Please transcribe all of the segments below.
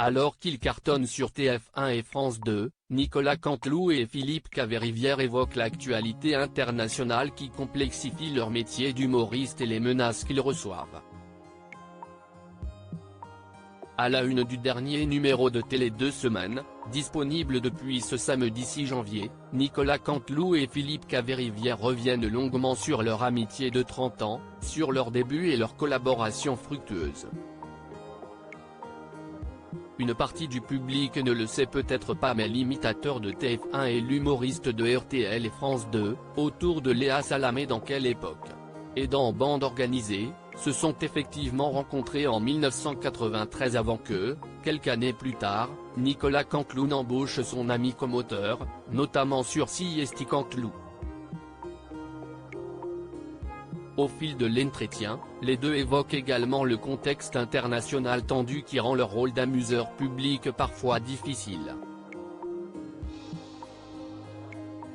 Alors qu'ils cartonnent sur TF1 et France 2, Nicolas Canteloup et Philippe Caverivière évoquent l'actualité internationale qui complexifie leur métier d'humoriste et les menaces qu'ils reçoivent. À la une du dernier numéro de Télé 2 Semaines, disponible depuis ce samedi 6 janvier, Nicolas Canteloup et Philippe Caverivière reviennent longuement sur leur amitié de 30 ans, sur leurs débuts et leur collaboration fructueuse. Une partie du public ne le sait peut-être pas, mais l'imitateur de TF1 et l'humoriste de RTL et France 2, autour de Léa Salamé dans Quelle époque et dans Bande organisée, se sont effectivement rencontrés en 1993 avant que, quelques années plus tard, Nicolas Canteloup n'embauche son ami comme auteur, notamment sur CSI Canteloup. Au fil de l'entretien, les deux évoquent également le contexte international tendu qui rend leur rôle d'amuseur public parfois difficile.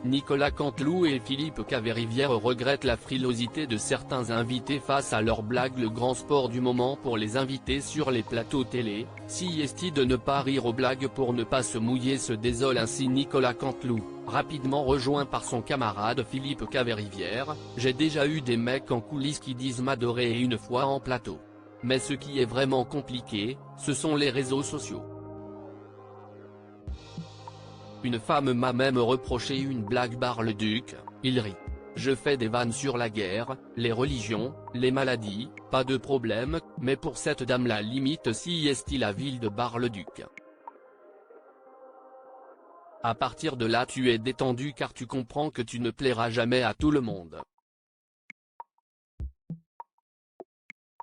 Nicolas Canteloup et Philippe Caverivière regrettent la frilosité de certains invités face à leurs blagues. Le grand sport du moment pour les invités sur les plateaux télé, CSI de ne pas rire aux blagues pour ne pas se mouiller, se désole ainsi Nicolas Canteloup, rapidement rejoint par son camarade Philippe Caverivière. J'ai déjà eu des mecs en coulisses qui disent m'adorer et une fois en plateau. Mais ce qui est vraiment compliqué, ce sont les réseaux sociaux. Une femme m'a même reproché une blague Bar-le-Duc, il rit. Je fais des vannes sur la guerre, les religions, les maladies, pas de problème, mais pour cette dame la limite CSI la ville de Bar-le-Duc. À partir de là tu es détendu car tu comprends que tu ne plairas jamais à tout le monde.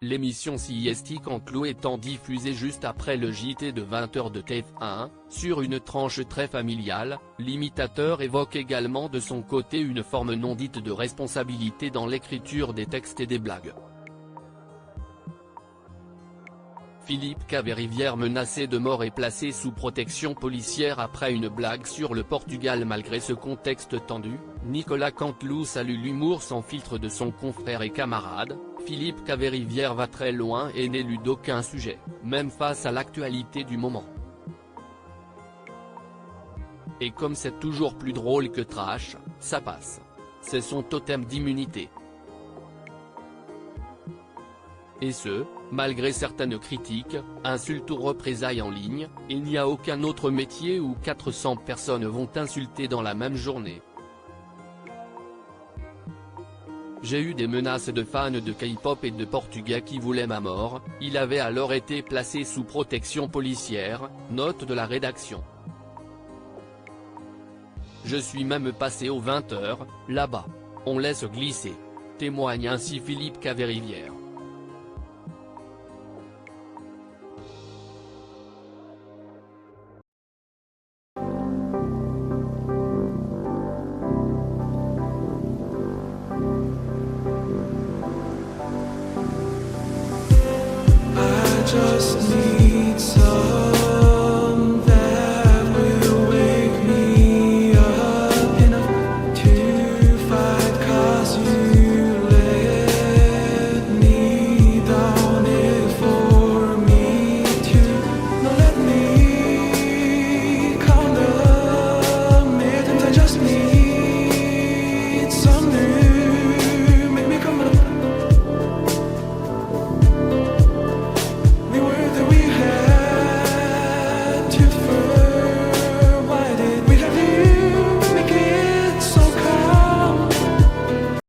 L'émission CSI Canteloup étant diffusée juste après le JT de 20h de TF1, sur une tranche très familiale, l'imitateur évoque également de son côté une forme non dite de responsabilité dans l'écriture des textes et des blagues. Philippe Caverivière menacé de mort et placé sous protection policière après une blague sur le Portugal. Malgré ce contexte tendu, Nicolas Canteloup salue l'humour sans filtre de son confrère et camarade. Philippe Caverivière va très loin et n'élude aucun sujet, même face à l'actualité du moment. Et comme c'est toujours plus drôle que trash, ça passe. C'est son totem d'immunité. Et ce, malgré certaines critiques, insultes ou représailles en ligne, il n'y a aucun autre métier où 400 personnes vont insulter dans la même journée. J'ai eu des menaces de fans de K-pop et de Portugais qui voulaient ma mort. Il avait alors été placé sous protection policière, note de la rédaction. Je suis même passé aux 20h, là-bas. On laisse glisser. Témoigne ainsi Philippe Caverivière.